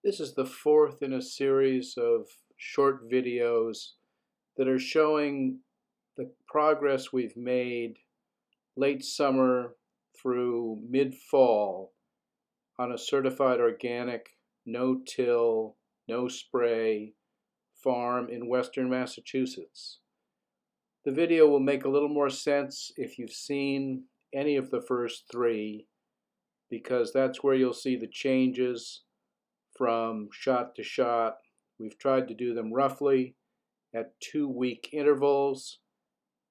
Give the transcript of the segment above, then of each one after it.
This is the fourth in a series of short videos that are showing the progress we've made late summer through mid-fall on a certified organic, no-till, no-spray farm in western Massachusetts. The video will make a little more sense if you've seen any of the first three, because that's where you'll see the changes from shot to shot. We've tried to do them roughly at 2-week intervals,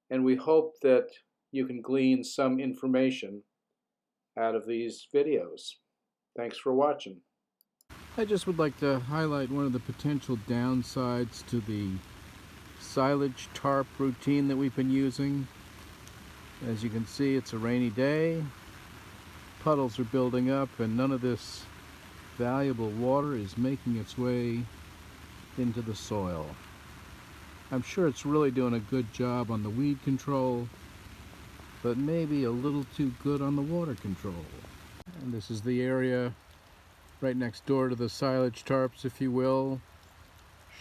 and we hope that you can glean some information out of these videos. Thanks for watching. I just would like to highlight one of the potential downsides to the silage tarp routine that we've been using. As you can see, it's a rainy day, puddles are building up, and none of this valuable water is making its way into the soil. I'm sure it's really doing a good job on the weed control, but maybe a little too good on the water control. And this is the area right next door to the silage tarps, if you will,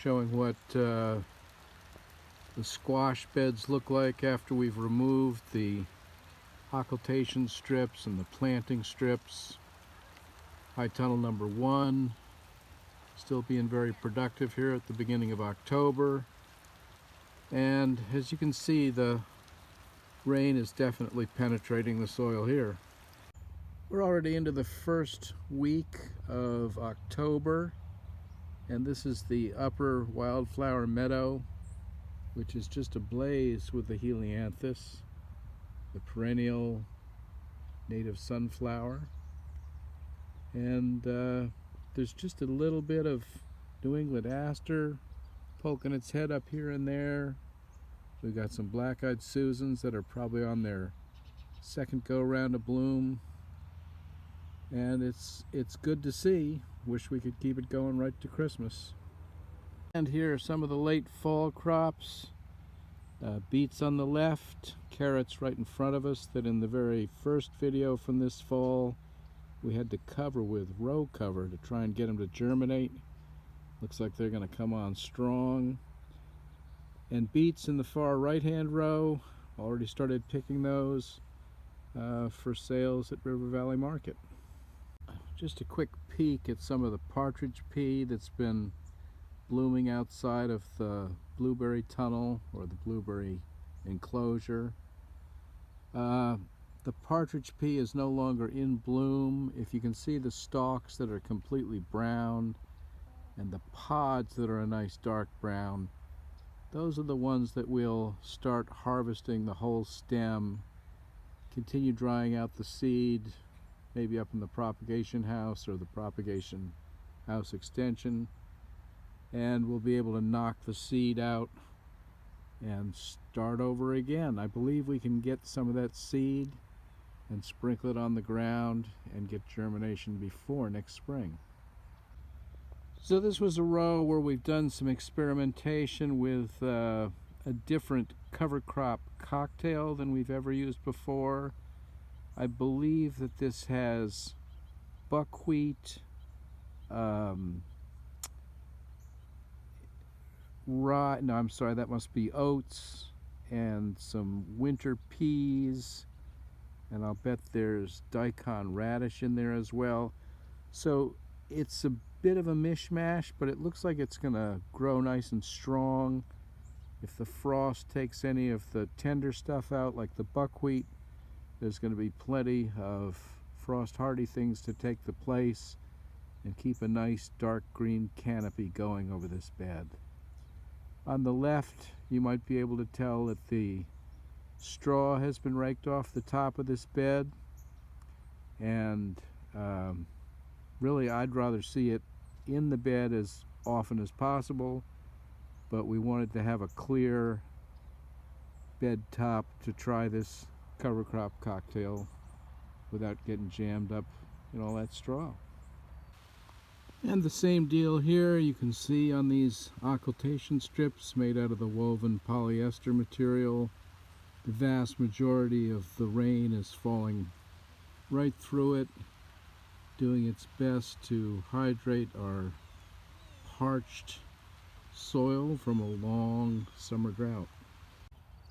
showing what the squash beds look like after we've removed the occultation strips and the planting strips. High tunnel number 1 still being very productive here at the beginning of October, and as you can see, the rain is definitely penetrating the soil here. We're already into the first week of October, and this is the upper wildflower meadow, which is just ablaze with the helianthus, the perennial native sunflower. And there's just a little bit of New England aster poking its head up here and there. We've got some black-eyed Susans that are probably on their second go-round of bloom. And it's good to see. Wish we could keep it going right to Christmas. And here are some of the late fall crops. Beets on the left, carrots right in front of us that in the very first video from this fall we had to cover with row cover to try and get them to germinate. Looks like they're going to come on strong. And beets in the far right hand row, already started picking those for sales at River Valley Market. Just a quick peek at some of the partridge pea that's been blooming outside of the blueberry tunnel or the blueberry enclosure. The partridge pea is no longer in bloom. If you can see the stalks that are completely brown and the pods that are a nice dark brown, those are the ones that we'll start harvesting the whole stem, continue drying out the seed, maybe up in the propagation house or the propagation house extension, and we'll be able to knock the seed out and start over again. I believe we can get some of that seed and sprinkle it on the ground and get germination before next spring. So this was a row where we've done some experimentation with a different cover crop cocktail than we've ever used before. I believe that this has buckwheat, that must be oats, and some winter peas, and I'll bet there's daikon radish in there as well. So it's a bit of a mishmash, but it looks like it's gonna grow nice and strong. If the frost takes any of the tender stuff out, like the buckwheat, there's going to be plenty of frost hardy things to take the place and keep a nice dark green canopy going over this bed. On the left, you might be able to tell that the straw has been raked off the top of this bed, and really I'd rather see it in the bed as often as possible, but we wanted to have a clear bed top to try this cover crop cocktail without getting jammed up in all that straw. And the same deal here. You can see on these occultation strips made out of the woven polyester material, the vast majority of the rain is falling right through it, doing its best to hydrate our parched soil from a long summer drought.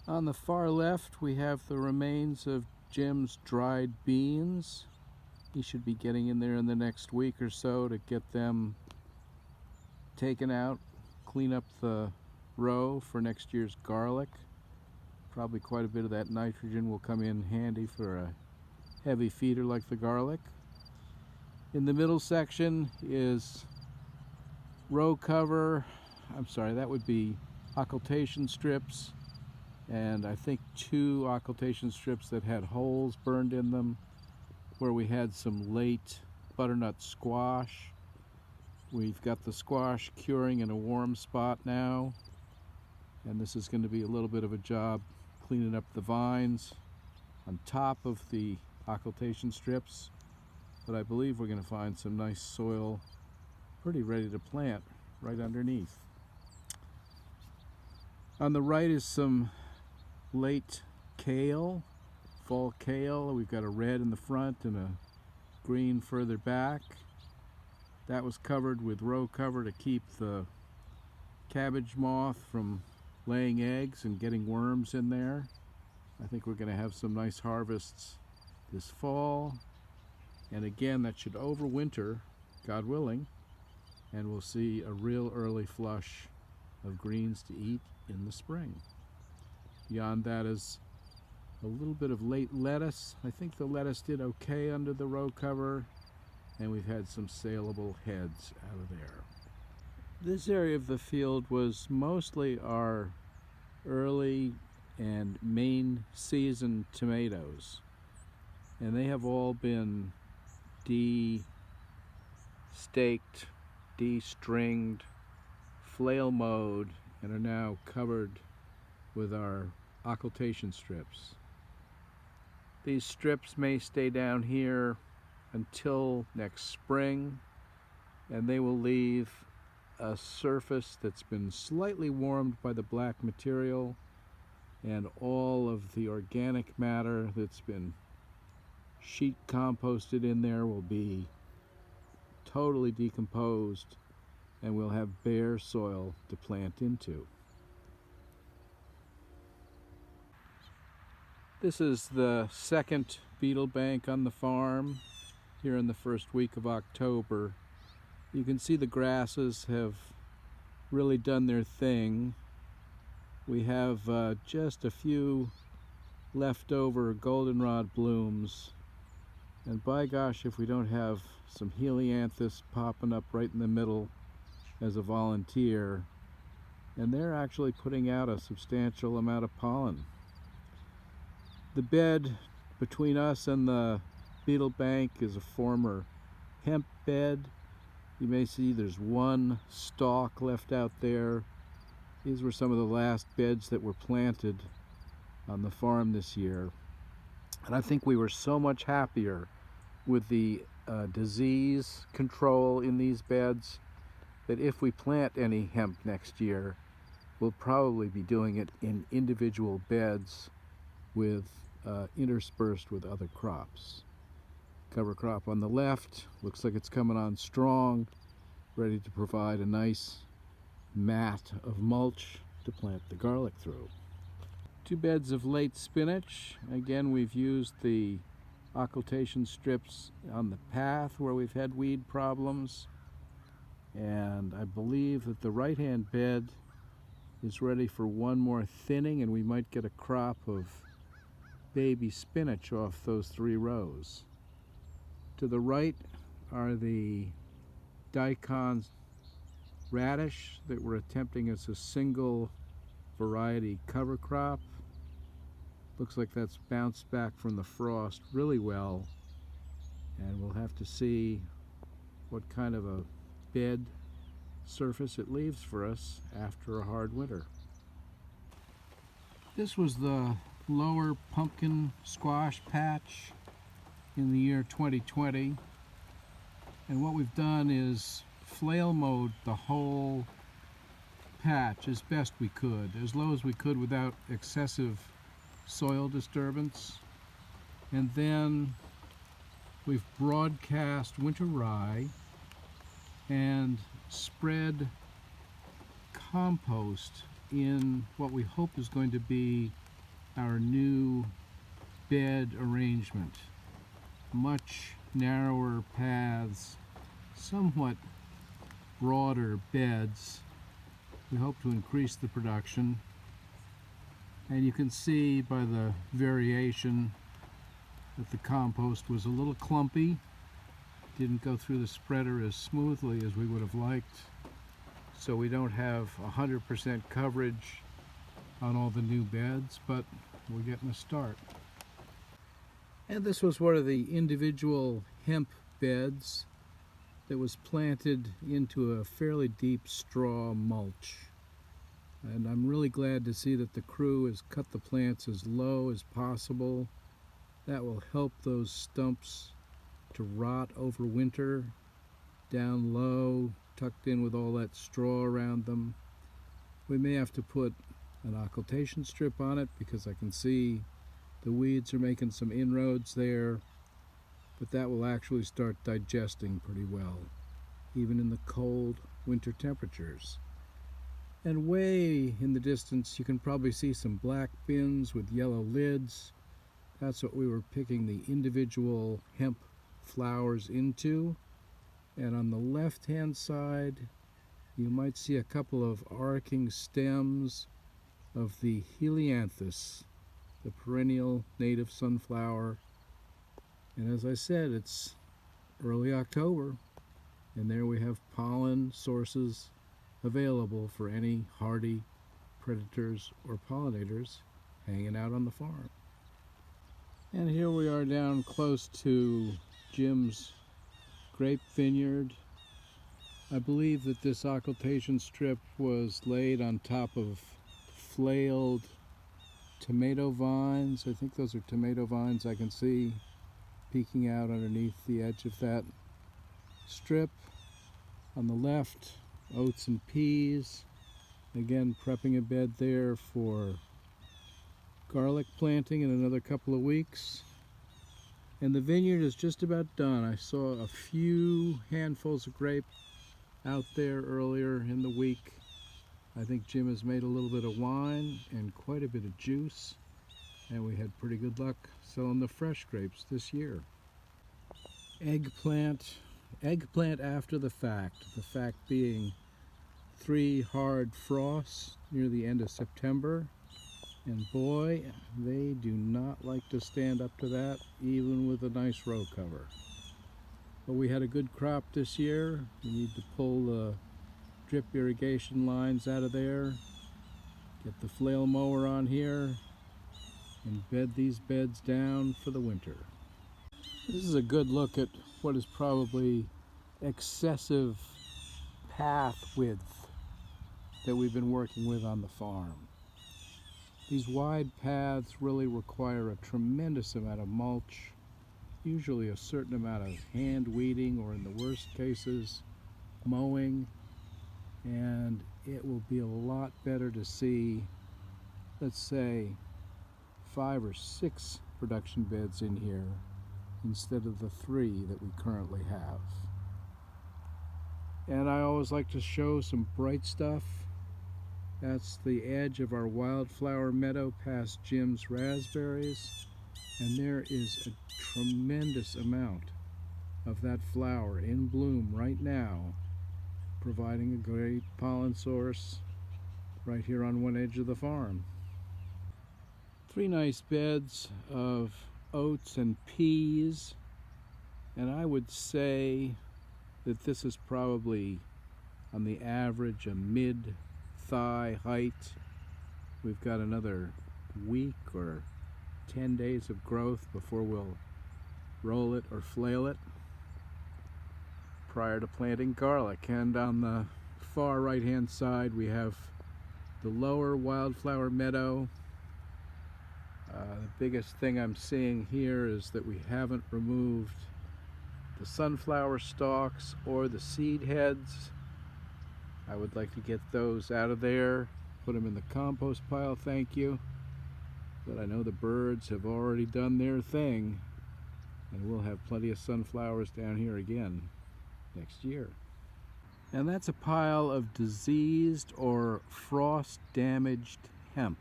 On the far left, we have the remains of Jim's dried beans. He should be getting in there in the next week or so to get them taken out, clean up the row for next year's garlic. Probably quite a bit of that nitrogen will come in handy for a heavy feeder like the garlic. In the middle section is row cover. I'm sorry, that would be occultation strips, and I think 2 occultation strips that had holes burned in them where we had some late butternut squash. We've got the squash curing in a warm spot now, and this is going to be a little bit of a job cleaning up the vines on top of the occultation strips, but I believe we're going to find some nice soil pretty ready to plant right underneath. On the right is some late kale, fall kale. We've got a red in the front and a green further back. That was covered with row cover to keep the cabbage moth from laying eggs and getting worms in there. I think we're going to have some nice harvests this fall, and again that should overwinter, God willing, and we'll see a real early flush of greens to eat in the spring. Beyond that is a little bit of late lettuce. I think the lettuce did okay under the row cover, and we've had some saleable heads out of there. This area of the field was mostly our early and main season tomatoes, and they have all been de-staked, de-stringed, flail mowed, and are now covered with our occultation strips. These strips may stay down here until next spring, and they will leave a surface that's been slightly warmed by the black material, and all of the organic matter that's been sheet composted in there will be totally decomposed, and we'll have bare soil to plant into. This is the second beetle bank on the farm here in the first week of October. You can see the grasses have really done their thing. We have just a few leftover goldenrod blooms, and by gosh, if we don't have some helianthus popping up right in the middle as a volunteer, and they're actually putting out a substantial amount of pollen. The bed between us and the beetle bank is a former hemp bed. You may see there's one stalk left out there. These were some of the last beds that were planted on the farm this year. And I think we were so much happier with the disease control in these beds that if we plant any hemp next year, we'll probably be doing it in individual beds with interspersed with other crops. Cover crop on the left looks like it's coming on strong, ready to provide a nice mat of mulch to plant the garlic through. 2 beds of late spinach. Again, we've used the occultation strips on the path where we've had weed problems, and I believe that the right-hand bed is ready for one more thinning, and we might get a crop of baby spinach off those 3 rows. To the right are the daikon radish that we're attempting as a single variety cover crop. Looks like that's bounced back from the frost really well, and we'll have to see what kind of a bed surface it leaves for us after a hard winter. This was the lower pumpkin squash patch in the year 2020, and what we've done is flail mowed the whole patch as best we could, as low as we could without excessive soil disturbance, and then we've broadcast winter rye and spread compost in what we hope is going to be our new bed arrangement. Much narrower paths, somewhat broader beds. We hope to increase the production, and you can see by the variation that the compost was a little clumpy, didn't go through the spreader as smoothly as we would have liked, so we don't have 100% coverage on all the new beds, but we're getting a start. And this was one of the individual hemp beds that was planted into a fairly deep straw mulch. And I'm really glad to see that the crew has cut the plants as low as possible. That will help those stumps to rot over winter, down low, tucked in with all that straw around them. We may have to put an occultation strip on it because I can see the weeds are making some inroads there, but that will actually start digesting pretty well, even in the cold winter temperatures. And way in the distance you can probably see some black bins with yellow lids. That's what we were picking the individual hemp flowers into. And on the left hand side you might see a couple of arcing stems of the helianthus, the perennial native sunflower. And as I said, it's early October, and there we have pollen sources available for any hardy predators or pollinators hanging out on the farm. And here we are down close to Jim's grape vineyard. I believe that this occultation strip was laid on top of flailed tomato vines. I think those are tomato vines I can see peeking out underneath the edge of that strip. On the left, oats and peas. Again, prepping a bed there for garlic planting in another couple of weeks. And the vineyard is just about done. I saw a few handfuls of grape out there earlier in the week. I think Jim has made a little bit of wine and quite a bit of juice, and we had pretty good luck selling the fresh grapes this year. Eggplant after the fact being 3 hard frosts near the end of September, and boy, they do not like to stand up to that, even with a nice row cover. But we had a good crop this year. We need to pull the drip irrigation lines out of there, get the flail mower on here, and bed these beds down for the winter. This is a good look at what is probably excessive path width that we've been working with on the farm. These wide paths really require a tremendous amount of mulch, usually a certain amount of hand weeding, or in the worst cases, mowing. And it will be a lot better to see, let's say, 5 or 6 production beds in here instead of the 3 that we currently have. And I always like to show some bright stuff. That's the edge of our wildflower meadow past Jim's raspberries, and there is a tremendous amount of that flower in bloom right now, providing a great pollen source right here on one edge of the farm. 3 nice beds of oats and peas, and I would say that this is probably on the average a mid-thigh height. We've got another week or 10 days of growth before we'll roll it or flail it prior to planting garlic. And on the far right hand side we have the lower wildflower meadow. The biggest thing I'm seeing here is that we haven't removed the sunflower stalks or the seed heads. I would like to get those out of there, put them in the compost pile, thank you. But I know the birds have already done their thing. And we'll have plenty of sunflowers down here again next year. And that's a pile of diseased or frost-damaged hemp.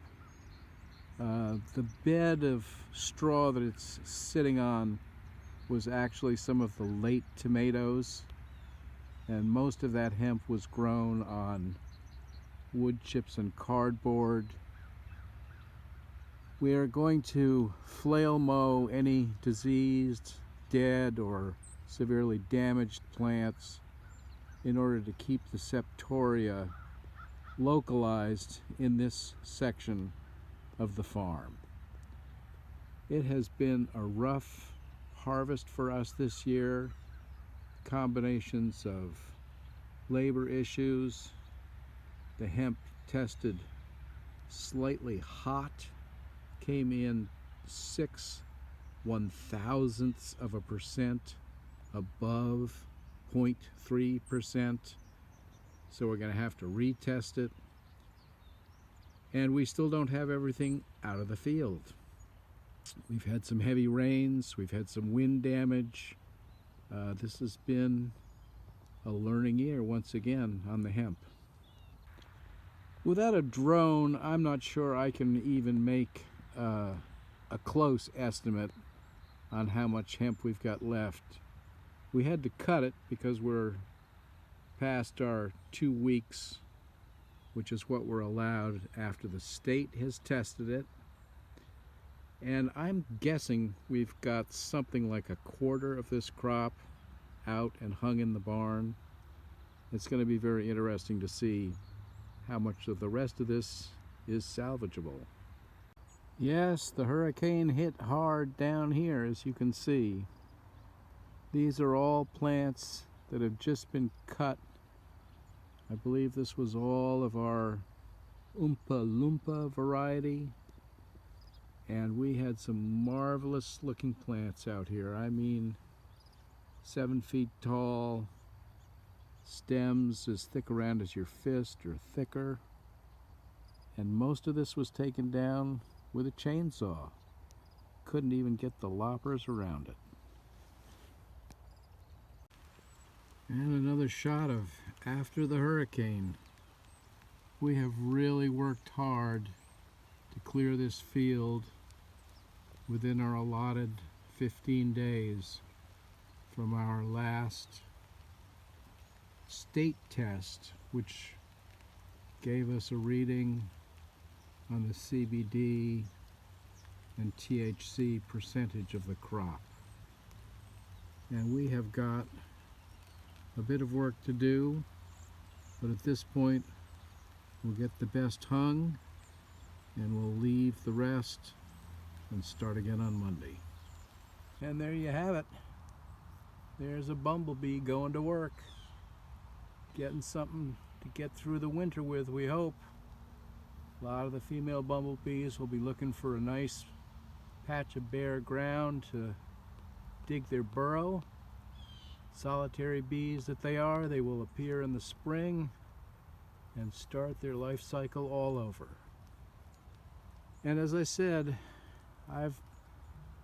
The bed of straw that it's sitting on was actually some of the late tomatoes, and most of that hemp was grown on wood chips and cardboard. We are going to flail mow any diseased, dead, or severely damaged plants in order to keep the septoria localized in this section of the farm. It has been a rough harvest for us this year. Combinations of labor issues. The hemp tested slightly hot, came in 0.06% above 0.3%. So we're going to have to retest it. And we still don't have everything out of the field. We've had some heavy rains, we've had some wind damage. This has been a learning year once again on the hemp. Without a drone, I'm not sure I can even make a close estimate on how much hemp we've got left. We had to cut it because we're past our 2 weeks, which is what we're allowed after the state has tested it. And I'm guessing we've got something like a quarter of this crop out and hung in the barn. It's going to be very interesting to see how much of the rest of this is salvageable. Yes, the hurricane hit hard down here, as you can see. These are all plants that have just been cut. I believe this was all of our Oompa Loompa variety. And we had some marvelous looking plants out here. I mean, 7 feet tall, stems as thick around as your fist or thicker. And most of this was taken down with a chainsaw. Couldn't even get the loppers around it. And another shot of after the hurricane. We have really worked hard to clear this field within our allotted 15 days from our last state test, which gave us a reading on the CBD and THC percentage of the crop. And we have got a bit of work to do, but at this point we'll get the best hung and we'll leave the rest and start again on Monday. And there you have it. There's a bumblebee going to work, getting something to get through the winter with, we hope. A lot of the female bumblebees will be looking for a nice patch of bare ground to dig their burrow. Solitary bees that they are, they will appear in the spring and start their life cycle all over. And as I said, I've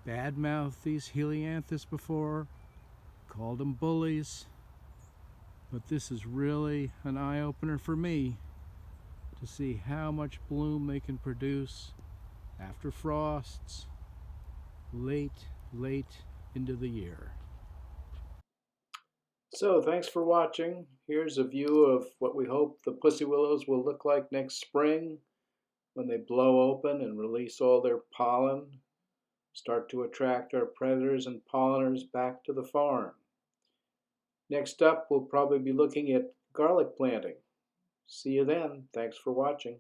badmouthed these helianthus before, called them bullies, but this is really an eye-opener for me to see how much bloom they can produce after frosts late into the year. So thanks for watching. Here's a view of what we hope the pussy willows will look like next spring when they blow open and release all their pollen, start to attract our predators and pollinators back to the farm. Next up, we'll probably be looking at garlic planting. See you then. Thanks for watching.